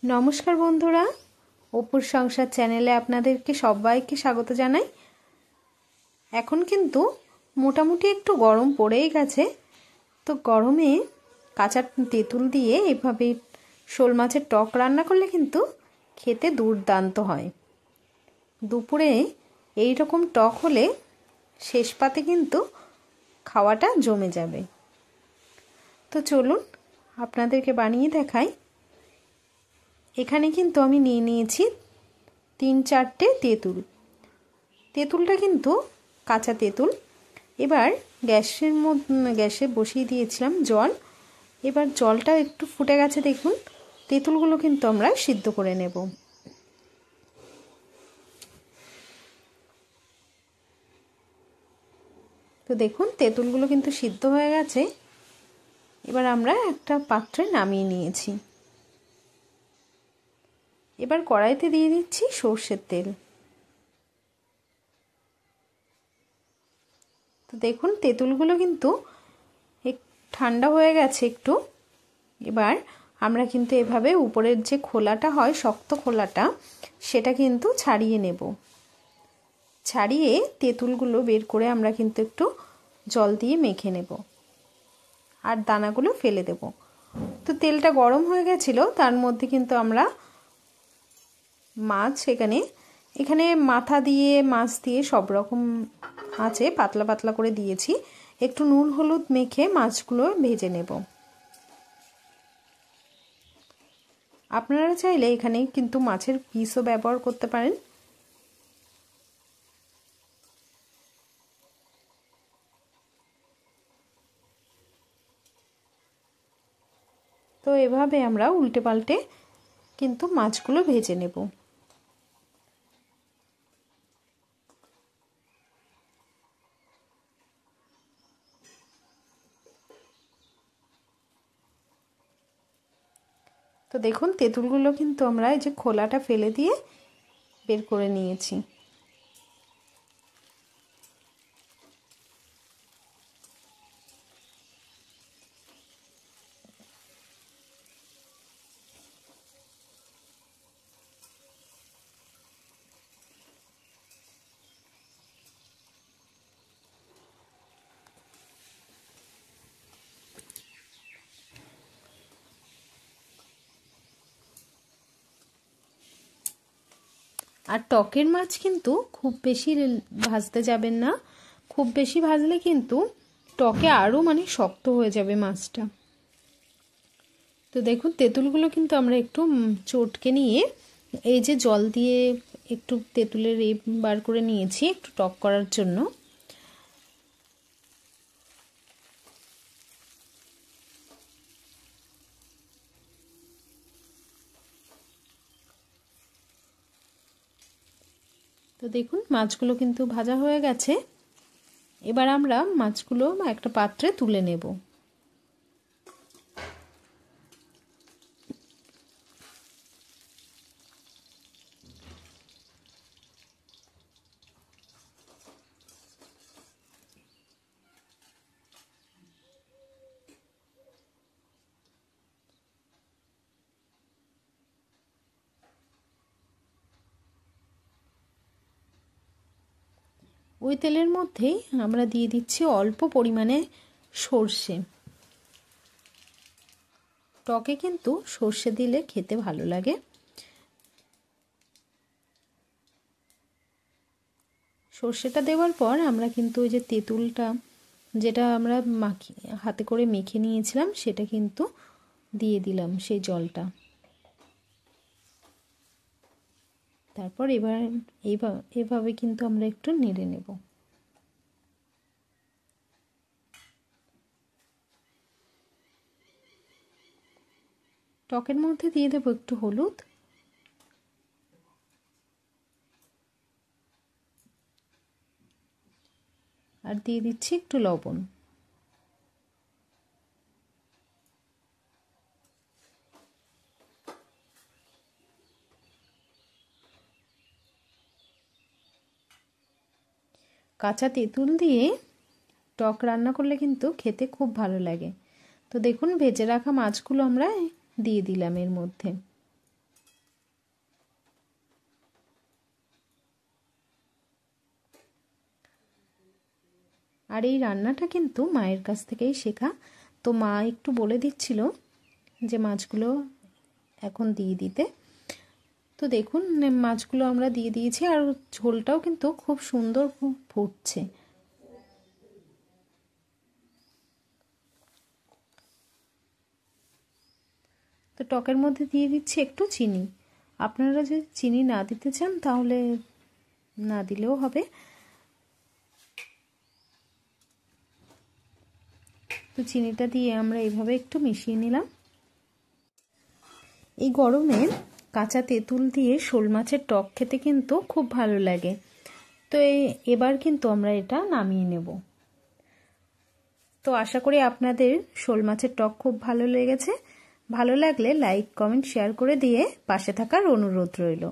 নমস্কার বন্ধুরা, অপুর সংসার চ্যানেলে আপনাদেরকে সবাইকে স্বাগত জানাই। এখন কিন্তু মোটামুটি একটু গরম পড়েই গেছে, তো গরমে কাঁচা তেঁতুল দিয়ে এভাবে শোল মাছের টক রান্না করলে কিন্তু খেতে দুর্দান্ত হয়। দুপুরে এই রকম টক হলে শেষ পাতে কিন্তু খাওয়াটা জমে যাবে। তো চলুন আপনাদেরকে বানিয়ে দেখাই। এখানে কিন্তু আমি নিয়ে নিয়েছি 3-4টে তেঁতুল। তেঁতুলটা কিন্তু কাঁচা তেঁতুল। এবার গ্যাসে বসিয়ে দিয়েছিলাম জল। এবার জলটা একটু ফুটে গেছে, দেখুন তেঁতুলগুলো কিন্তু আমরা সিদ্ধ করে নেব। তো দেখুন তেঁতুলগুলো কিন্তু সিদ্ধ হয়ে গেছে। এবার আমরা একটা পাত্রে নামিয়ে নিয়েছি। এবার কড়াইতে দিয়ে দিচ্ছি সর্ষের তেল। তো দেখুন তেঁতুলগুলো কিন্তু ঠান্ডা হয়ে গেছে একটু। এবার আমরা কিন্তু এভাবে উপরের যে খোলাটা হয়, শক্ত খোলাটা, সেটা কিন্তু ছাড়িয়ে নেব। ছাড়িয়ে তেঁতুলগুলো বের করে আমরা কিন্তু একটু জল দিয়ে মেখে নেব আর দানাগুলো ফেলে দেব। তো তেলটা গরম হয়ে গেছিল, তার মধ্যে কিন্তু আমরা মাছ এখানে মাথা দিয়ে মাছ দিয়ে সব রকম আছে, পাতলা পাতলা করে দিয়েছি। একটু নুন হলুদ মেখে মাছগুলো ভেজে নেব। আপনারা চাইলে এখানে কিন্তু মাছের পিসও ব্যবহার করতে পারেন। তো এভাবে আমরা উল্টে পাল্টে কিন্তু মাছগুলো ভেজে নেব। তো দেখুন তেঁতুলগুলো কিন্তু আমরা এই যে খোলাটা ফেলে দিয়ে বের করে নিয়েছি। আর টকের মাছ কিন্তু খুব বেশি ভাজতে যাবেন না। খুব বেশি ভাজলে কিন্তু টকে আরও শক্ত হয়ে যাবে মাছটা। তো দেখুন তেঁতুলগুলো কিন্তু আমরা একটু চটকে নিয়ে এই যে জল দিয়ে একটু তেঁতুলের বার করে নিয়েছি একটু টক করার জন্য। তো দেখুন মাছগুলো কিন্তু ভাজা হয়ে গেছে। এবার আমরা মাছগুলো একটা পাত্রে তুলে নেব। ওই তেলের মধ্যেই আমরা দিয়ে দিচ্ছি অল্প পরিমাণে সর্ষে। টকে কিন্তু সর্ষে দিলে খেতে ভালো লাগে। সর্ষেটা দেওয়ার পর আমরা কিন্তু ওই যে তেঁতুলটা যেটা আমরা হাতে করে মেখে নিয়েছিলাম সেটা কিন্তু দিয়ে দিলাম সেই জলটা। তারপর এবার এভাবে কিন্তু আমরা একটু নেড়ে নেব। টকের মধ্যে দিয়ে দেবো একটু হলুদ, আর দিয়ে দিচ্ছি একটু লবণ। কাঁচা তেঁতুল দিয়ে টক রান্না করলে কিন্তু খেতে খুব ভালো লাগে। তো দেখুন ভেজে রাখা মাছগুলো আমরা দিয়ে দিলাম এর মধ্যে। আর এই রান্নাটা কিন্তু মায়ের কাছ থেকেই শেখা। তো মা একটু বলে দিচ্ছিল যে মাছগুলো এখন দিয়ে দিতে। তো দেখুন মাছগুলো আমরা দিয়ে দিয়েছি, আর ঝোলটাও কিন্তু খুব সুন্দর ফুটছে। তো টকের মধ্যে দিয়ে দিচ্ছি একটু চিনি। আপনারা যদি চিনি না দিতে চান তাহলে না দিলেও হবে। তো চিনিটা দিয়ে আমরা এইভাবে একটু মিশিয়ে নিলাম। এই গরমে কাঁচা তেঁতুল দিয়ে শোল মাছের টক খেতে কিন্তু খুব ভালো লাগে। তো এবার কিন্তু আমরা এটা নামিয়ে নেব। তো আশা করি আপনাদের শোল মাছের টক খুব ভালো লেগেছে। ভালো লাগলে লাইক, কমেন্ট, শেয়ার করে দিয়ে পাশে থাকার অনুরোধ রইল।